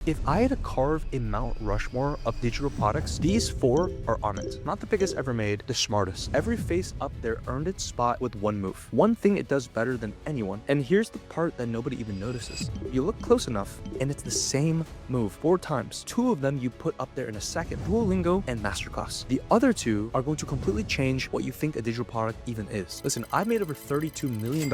If I had to carve a Mount Rushmore of digital products, these four are on it. Not the biggest ever made, the smartest. Every face up there earned its spot with one move. One thing it does better than anyone. And here's the part that nobody even notices. You look close enough, and it's the same move 4 times. 2 of them you put up there in a second. Duolingo and Masterclass. The other 2 are going to completely change what you think a digital product even is. Listen, I've made over $32 million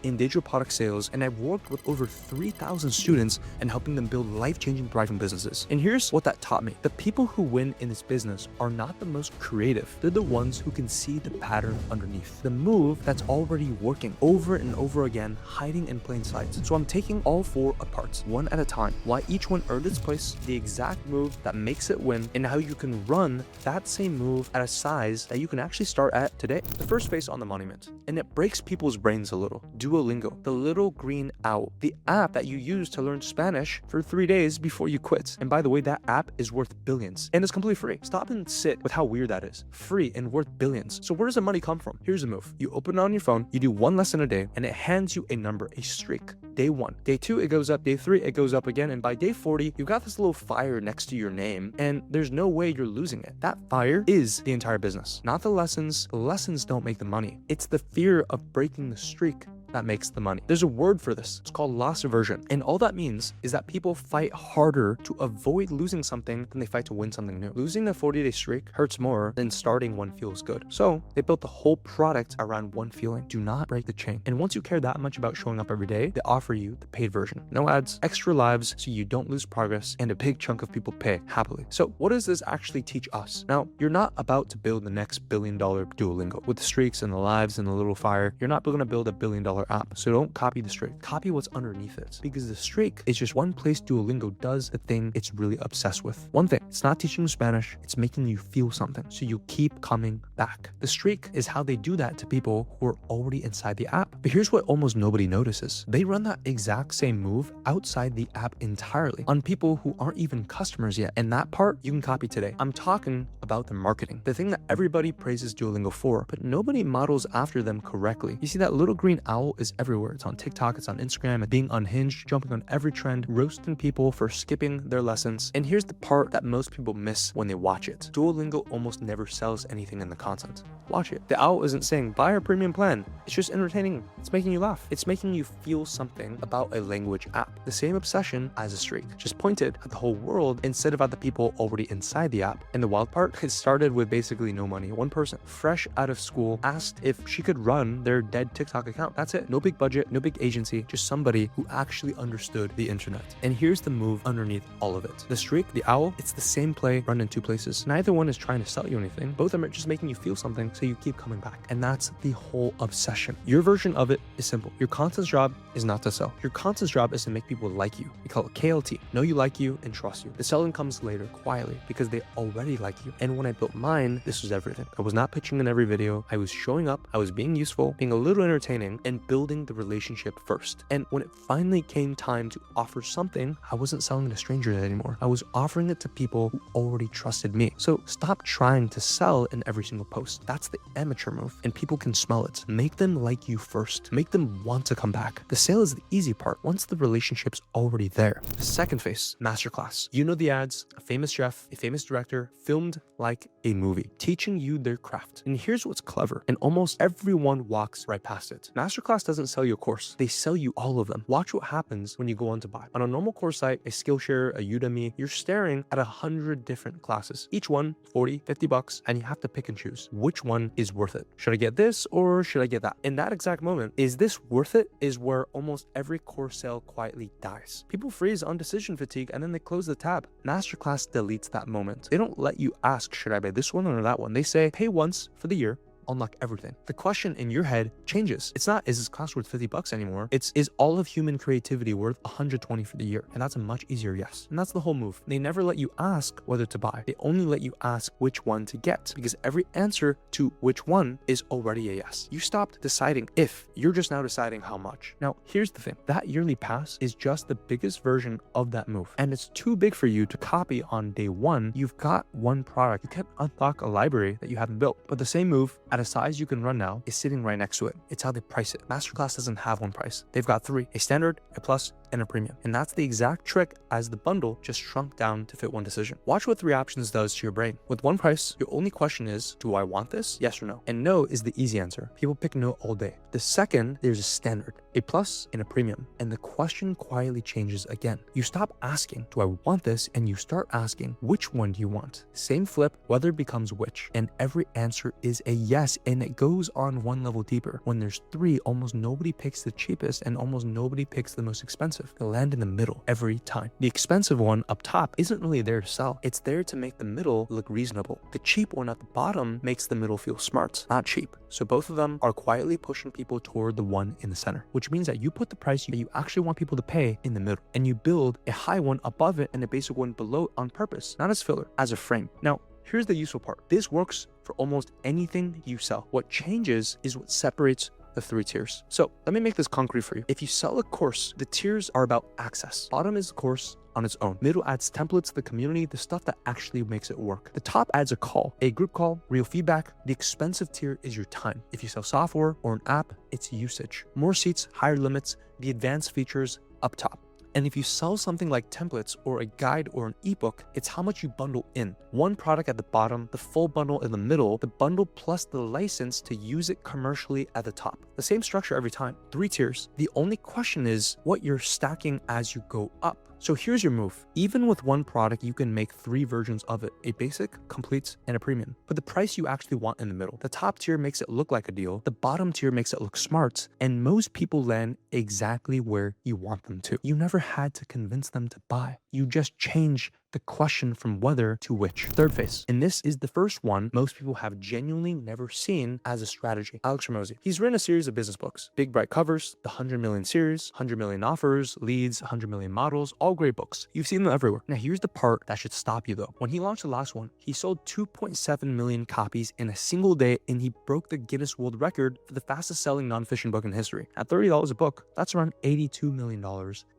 in digital product sales, and I've worked with over 3,000 students and helping them build life-changing, thriving businesses. And here's what that taught me. The people who win in this business are not the most creative. They're the ones who can see the pattern underneath. The move that's already working over and over again, hiding in plain sight. So I'm taking all 4 apart, one at a time, why each one earned its place, the exact move that makes it win, and how you can run that same move at a size that you can actually start at today. The first face on the monument, and it breaks people's brains a little. Duolingo, the little green owl, the app that you use to learn Spanish for 3 days before you quit. And by the way, that app is worth billions and it's completely free. Stop and sit with how weird that is. Free and worth billions. So where does the money come from? Here's the move. You open it on your phone, you do 1 lesson a day, and it hands you a number, a streak. Day 1. Day 2, it goes up. Day 3, it goes up again. And by day 40, you've got this little fire next to your name, and there's no way you're losing it. That fire is the entire business, not the lessons. The lessons don't make the money. It's the fear of breaking the streak that makes the money. There's a word for this. It's called loss aversion. And all that means is that people fight harder to avoid losing something than they fight to win something new. Losing a 40-day streak hurts more than starting one feels good. So they built the whole product around one feeling. Do not break the chain. And once you care that much about showing up every day, they offer you the paid version. No ads, extra lives so you don't lose progress, and a big chunk of people pay happily. So what does this actually teach us? Now, you're not about to build the next billion-dollar Duolingo. With the streaks and the lives and the little fire, you're not going to build a billion-dollar app. So don't copy the streak. Copy what's underneath it. Because the streak is just one place Duolingo does the thing it's really obsessed with. One thing, it's not teaching you Spanish, it's making you feel something. So you keep coming back. The streak is how they do that to people who are already inside the app. But here's what almost nobody notices. They run that exact same move outside the app entirely on people who aren't even customers yet. And that part you can copy today. I'm talking about the marketing. The thing that everybody praises Duolingo for, but nobody models after them correctly. You see that little green owl is everywhere. It's on TikTok, it's on Instagram, and being unhinged, jumping on every trend, roasting people for skipping their lessons. And here's the part that most people miss when they watch it. Duolingo almost never sells anything in the content. Watch it. The owl isn't saying, buy our premium plan. It's just entertaining. It's making you laugh. It's making you feel something about a language app. The same obsession as a streak, just pointed at the whole world instead of at the people already inside the app. And the wild part, it started with basically no money. One person, fresh out of school, asked if she could run their dead TikTok account. That's it. No big budget, no big agency, just somebody who actually understood the internet. And here's the move underneath all of it. The streak, the owl, it's the same play run in 2 places. Neither one is trying to sell you anything. Both of them are just making you feel something so you keep coming back. And that's the whole obsession. Your version of it is simple. Your content's job is not to sell. Your content's job is to make people like you. We call it KLT. Know you, like you, and trust you. The selling comes later, quietly, because they already like you. And when I built mine, this was everything. I was not pitching in every video. I was showing up. I was being useful, being a little entertaining, and building the relationship first. And when it finally came time to offer something, I wasn't selling to strangers anymore. I was offering it to people who already trusted me. So stop trying to sell in every single post. That's the amateur move, and people can smell it. Make them like you first. Make them want to come back. The sale is the easy part once the relationship's already there. The second phase, Masterclass. You know the ads, a famous chef, a famous director, filmed like a movie, teaching you their craft. And here's what's clever, and almost everyone walks right past it. Masterclass doesn't sell you a course. They sell you all of them. Watch what happens when you go on to buy. On a normal course site, a Skillshare, a Udemy, you're staring at 100 different classes. Each one, 40, 50 bucks, and you have to pick and choose which one is worth it. Should I get this or should I get that? In that exact moment, is this worth it? Is where almost every course sale quietly dies. People freeze on decision fatigue and then they close the tab. Masterclass deletes that moment. They don't let you ask, should I buy this one or that one? They say, pay once for the year, unlock everything. The question in your head changes. It's not, is this class worth 50 bucks anymore? It's, is all of human creativity worth 120 for the year? And that's a much easier yes. And that's the whole move. They never let you ask whether to buy. They only let you ask which one to get, because every answer to which one is already a yes. You stopped deciding if, you're just now deciding how much. Now, here's the thing. That yearly pass is just the biggest version of that move. And it's too big for you to copy on day 1. You've got one product. You can't unlock a library that you haven't built. But the same move at a size you can run now is sitting right next to it. It's how they price it. Masterclass doesn't have one price. They've got three: a standard, a plus, and a premium. And that's the exact trick, as the bundle just shrunk down to fit one decision. Watch what three options does to your brain. With one price, your only question is, do I want this? Yes or no? And no is the easy answer. People pick no all day. The second, there's a standard, a plus, and a premium. And the question quietly changes again. You stop asking, do I want this? And you start asking, which one do you want? Same flip, whether becomes which. And every answer is a yes. And it goes on one level deeper. When there's three, almost nobody picks the cheapest and almost nobody picks the most expensive. They land in the middle every time. The expensive one up top isn't really there to sell. It's there to make the middle look reasonable. The cheap one at the bottom makes the middle feel smart, not cheap. So both of them are quietly pushing people toward the one in the center, which means that you put the price that you actually want people to pay in the middle, and you build a high one above it and a basic one below on purpose, not as filler, as a frame. Now, here's the useful part. This works for almost anything you sell. What changes is what separates the three tiers. So let me make this concrete for you. If you sell a course, the tiers are about access. Bottom is the course on its own. Middle adds templates, the community, the stuff that actually makes it work. The top adds a call, a group call, real feedback. The expensive tier is your time. If you sell software or an app, it's usage. More seats, higher limits, the advanced features up top. And if you sell something like templates or a guide or an ebook, it's how much you bundle in. One product at the bottom, the full bundle in the middle, the bundle plus the license to use it commercially at the top. The same structure every time. Three tiers. The only question is what you're stacking as you go up. So here's your move. Even with one product, you can make three versions of it: a basic, complete, and a premium. But the price you actually want in the middle. The top tier makes it look like a deal. The bottom tier makes it look smart. And most people land exactly where you want them to. You never had to convince them to buy. You just change the question from whether to which. Third phase. And this is the first one most people have genuinely never seen as a strategy. Alex Hormozi. He's written a series of business books. Big Bright Covers, the 100 Million series, 100 Million Offers, Leads, 100 Million Models, all great books. You've seen them everywhere. Now here's the part that should stop you though. When he launched the last one, he sold 2.7 million copies in a single day, and he broke the Guinness World Record for the fastest selling nonfiction book in history. At $30 a book, that's around $82 million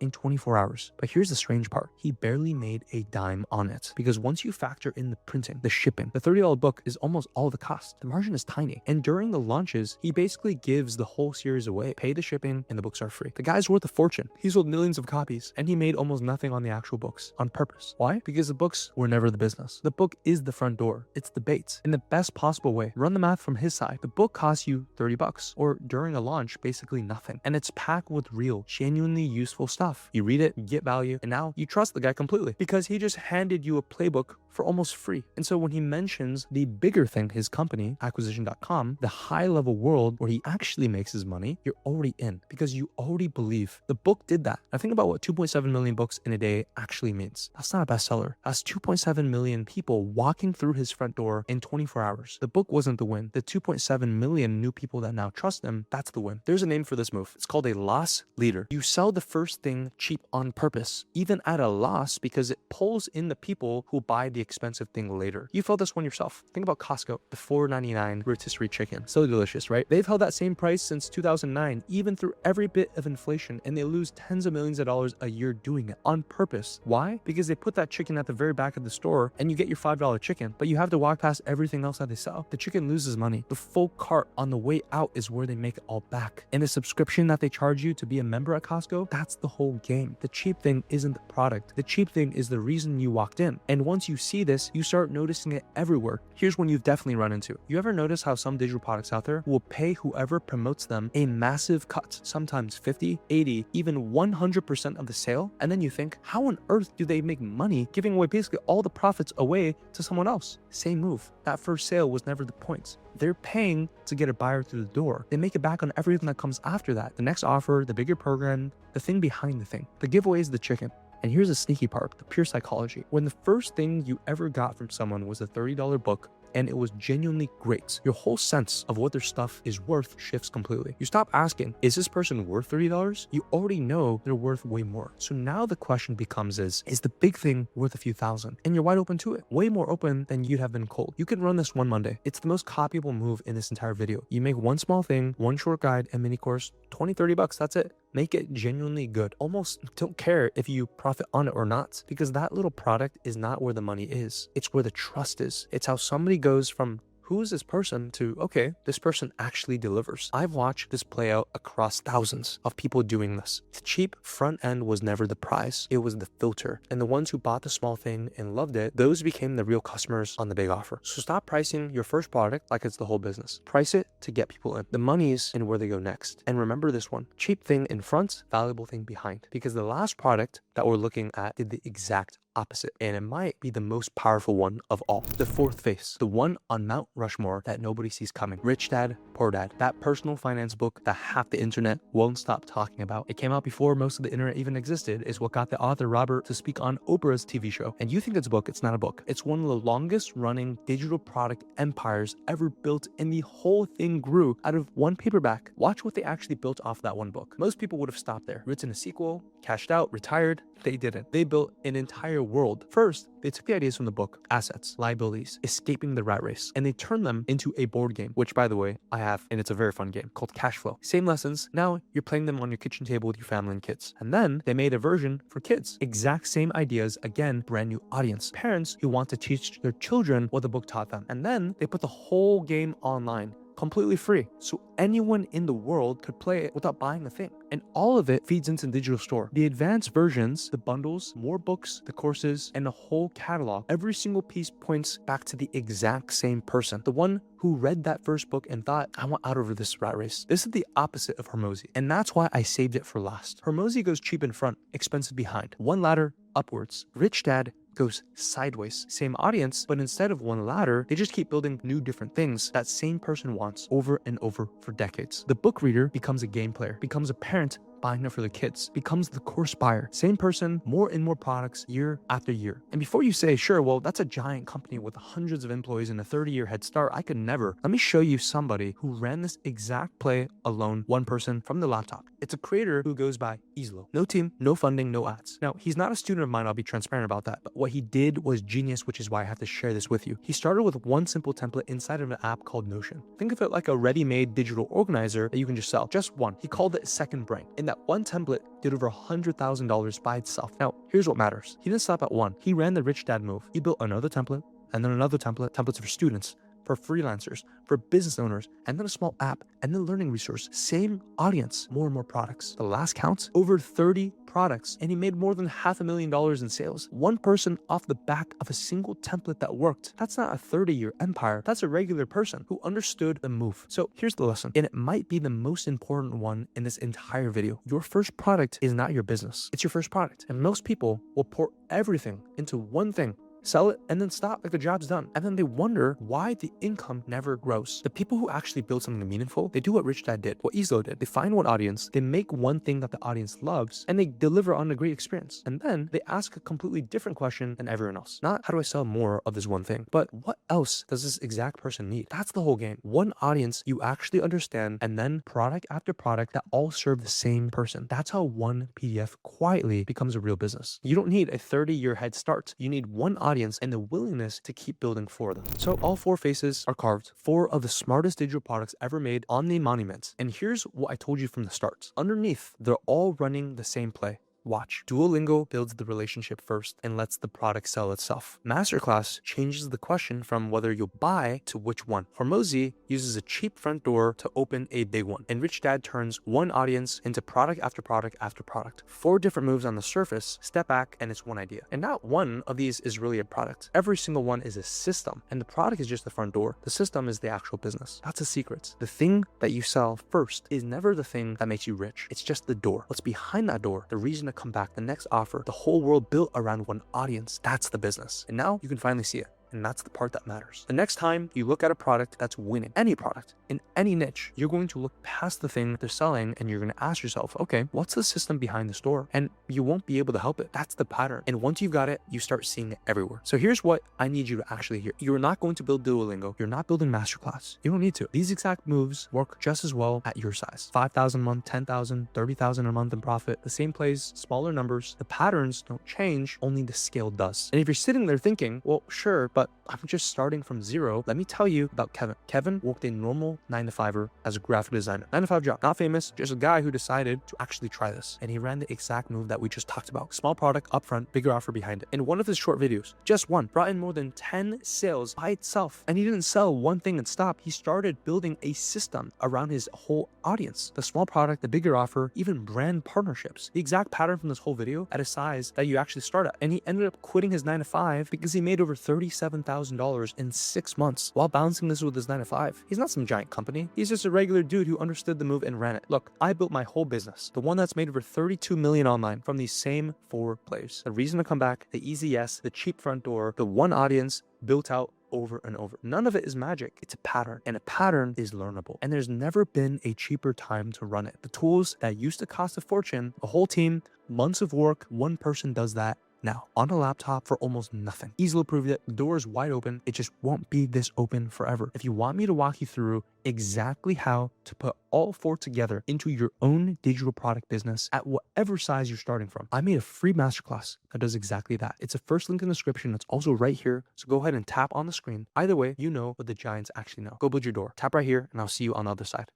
in 24 hours. But here's the strange part. He barely made a dime on it, because once you factor in the printing, the shipping, the $30 book is almost all the cost. The margin is tiny. And during the launches, he basically gives the whole series away. Pay the shipping and the books are free. The guy's worth a fortune. He sold millions of copies and he made almost nothing on the actual books on purpose. Why? Because the books were never the business. The book is the front door. It's the bait in the best possible way. Run the math from his side. The book costs you $30, or during a launch, basically nothing. And it's packed with real, genuinely useful stuff. You read it, you get value, and now you trust the guy completely because he just handed you a playbook for almost free. And so when he mentions the bigger thing, his company, acquisition.com, the high level world where he actually makes his money, you're already in because you already believe the book did that. Now think about what 2.7 million books in a day actually means. That's not a bestseller. That's 2.7 million people walking through his front door in 24 hours. The book wasn't the win. The 2.7 million new people that now trust him, that's the win. There's a name for this move. It's called a loss leader. You sell the first thing cheap on purpose, even at a loss, because it pulls in the people who buy the expensive thing later. You felt this one yourself. Think about Costco, the $4.99 rotisserie chicken. So delicious, right? They've held that same price since 2009, even through every bit of inflation, and they lose tens of millions of dollars a year doing it on purpose. Why? Because they put that chicken at the very back of the store and you get your $5 chicken, but you have to walk past everything else that they sell. The chicken loses money. The full cart on the way out is where they make it all back. And the subscription that they charge you to be a member at Costco, that's the whole game. The cheap thing isn't the product. The cheap thing is the reason you walked in. And once you see this, you start noticing it everywhere. Here's one you've definitely run into. You ever notice how some digital products out there will pay whoever promotes them a massive cut, sometimes 50, 80, even 100% of the sale? And then you think, how on earth do they make money giving away basically all the profits away to someone else? Same move. That first sale was never the point. They're paying to get a buyer through the door. They make it back on everything that comes after that. The next offer, the bigger program, the thing behind the thing. The giveaway is the chicken. And here's the sneaky part, the pure psychology. When the first thing you ever got from someone was a $30 book, and it was genuinely great, your whole sense of what their stuff is worth shifts completely. You stop asking, is this person worth $30? You already know they're worth way more. So now the question becomes is the big thing worth a few thousand? And you're wide open to it. Way more open than you'd have been cold. You can run this one Monday. It's the most copyable move in this entire video. You make one small thing, one short guide and mini course, 20, 30 bucks, that's it. Make it genuinely good. Almost don't care if you profit on it or not, because that little product is not where the money is. It's where the trust is. It's how somebody goes from who's this person to, okay, this person actually delivers. I've watched this play out across thousands of people doing this. The cheap front end was never the prize. It was the filter. And the ones who bought the small thing and loved it, those became the real customers on the big offer. So stop pricing your first product like it's the whole business. Price it to get people in. The money's in where they go next. And remember this one, cheap thing in front, valuable thing behind. Because the last product that we're looking at did the exact opposite, and it might be the most powerful one of all. The fourth face, the one on Mount Rushmore that nobody sees coming. Rich Dad, Poor Dad, that personal finance book that half the internet won't stop talking about. It came out before most of the internet even existed, is what got the author Robert to speak on Oprah's TV show. And you think it's a book, it's not a book. It's one of the longest running digital product empires ever built, and the whole thing grew out of one paperback. Watch what they actually built off that one book. Most people would have stopped there, written a sequel, cashed out, retired. They didn't. They built an entire world. First, they took the ideas from the book, assets, liabilities, escaping the rat race, and they turned them into a board game, which by the way, I have, and it's a very fun game called Cash Flow. Same lessons. Now you're playing them on your kitchen table with your family and kids. And then they made a version for kids. Exact same ideas, again, brand new audience. Parents who want to teach their children what the book taught them. And then they put the whole game online, completely free, so anyone in the world could play it without buying a thing. And all of it feeds into the digital store. The advanced versions, the bundles, more books, the courses, and the whole catalog, every single piece points back to the exact same person, the one who read that first book and thought, I want out of this rat race. This is the opposite of Hormozi, and that's why I saved it for last. Hormozi goes cheap in front, expensive behind, one ladder upwards. Rich Dad goes sideways. Same audience, but instead of one ladder, they just keep building new different things that same person wants over and over for decades. The book reader becomes a game player, becomes a parent buying it for the kids, becomes the course buyer. Same person, more and more products year after year. And before you say, sure, well, that's a giant company with hundreds of employees and a 30-year head start, I could never. Let me show you somebody who ran this exact play alone, one person from the laptop. It's a creator who goes by Islo. No team, no funding, no ads. Now, he's not a student of mine, I'll be transparent about that, but what he did was genius, which is why I have to share this with you. He started with one simple template inside of an app called Notion. Think of it like a ready-made digital organizer that you can just sell, just one. He called it Second Brain. In that one template did over $100,000 by itself. Now, here's what matters. He didn't stop at one. He ran the Rich Dad move. He built another template, and then another template, templates for students, for freelancers, for business owners, and then a small app, and then learning resource. Same audience, more and more products. The last count, over 30 products, and he made more than $500,000 in sales. One person off the back of a single template that worked. That's not a 30-year empire. That's a regular person who understood the move. So here's the lesson, and it might be the most important one in this entire video. Your first product is not your business. It's your first product. And most people will pour everything into one thing, sell it, and then stop like the job's done. And then they wonder why the income never grows. The people who actually build something meaningful, they do what Rich Dad did, what Islo did. They find one audience, they make one thing that the audience loves, and they deliver on a great experience. And then they ask a completely different question than everyone else. Not how do I sell more of this one thing, but what else does this exact person need? That's the whole game. One audience you actually understand, and then product after product that all serve the same person. That's how one PDF quietly becomes a real business. You don't need a 30-year head start. You need one audience and the willingness to keep building for them. So all four faces are carved, four of the smartest digital products ever made on the monument. And here's what I told you from the start. Underneath, they're all running the same play. Watch. Duolingo builds the relationship first and lets the product sell itself. Masterclass changes the question from whether you'll buy to which one. Hormozi uses a cheap front door to open a big one. And Rich Dad turns one audience into product after product after product. Four different moves on the surface, step back, and it's one idea. And not one of these is really a product. Every single one is a system. And the product is just the front door. The system is the actual business. That's the secret. The thing that you sell first is never the thing that makes you rich. It's just the door. What's behind that door, the reason to come back, the next offer, the whole world built around one audience. That's the business. And now you can finally see it. And that's the part that matters. The next time you look at a product that's winning, any product in any niche, you're going to look past the thing they're selling and you're going to ask yourself, okay, what's the system behind the store? And you won't be able to help it. That's the pattern. And once you've got it, you start seeing it everywhere. So here's what I need you to actually hear. You're not going to build Duolingo. You're not building Masterclass. You don't need to. These exact moves work just as well at your size. 5,000 a month, 10,000, 30,000 a month in profit. The same plays, smaller numbers. The patterns don't change, only the scale does. And if you're sitting there thinking, well, sure, but but I'm just starting from zero. Let me tell you about Kevin. Kevin worked a normal 9-to-5er as a graphic designer. 9-to-5 job. Not famous, just a guy who decided to actually try this. And he ran the exact move that we just talked about. Small product upfront, bigger offer behind it. In one of his short videos, just one, brought in more than 10 sales by itself. And he didn't sell one thing and stop. He started building a system around his whole audience. The small product, the bigger offer, even brand partnerships. The exact pattern from this whole video at a size that you actually start at. And he ended up quitting his 9-to-5 because he made over $37,000 in 6 months while balancing this with his 9-to-5. He's not some giant company. He's just a regular dude who understood the move and ran it. Look, I built my whole business, the one that's made over 32 million online, from these same 4 players. The reason to come back, the easy yes, the cheap front door, the one audience built out over and over. None of it is magic. It's a pattern, and a pattern is learnable. And there's never been a cheaper time to run it. The tools that used to cost a fortune, a whole team, months of work, one person does that now on a laptop for almost nothing. Easily proved it. The door is wide open. It just won't be this open forever. If you want me to walk you through exactly how to put all 4 together into your own digital product business at whatever size you're starting from, I made a free masterclass that does exactly that. It's a first link in the description. It's also right here. So go ahead and tap on the screen. Either way, you know what the giants actually know. Go build your door. Tap right here, and I'll see you on the other side.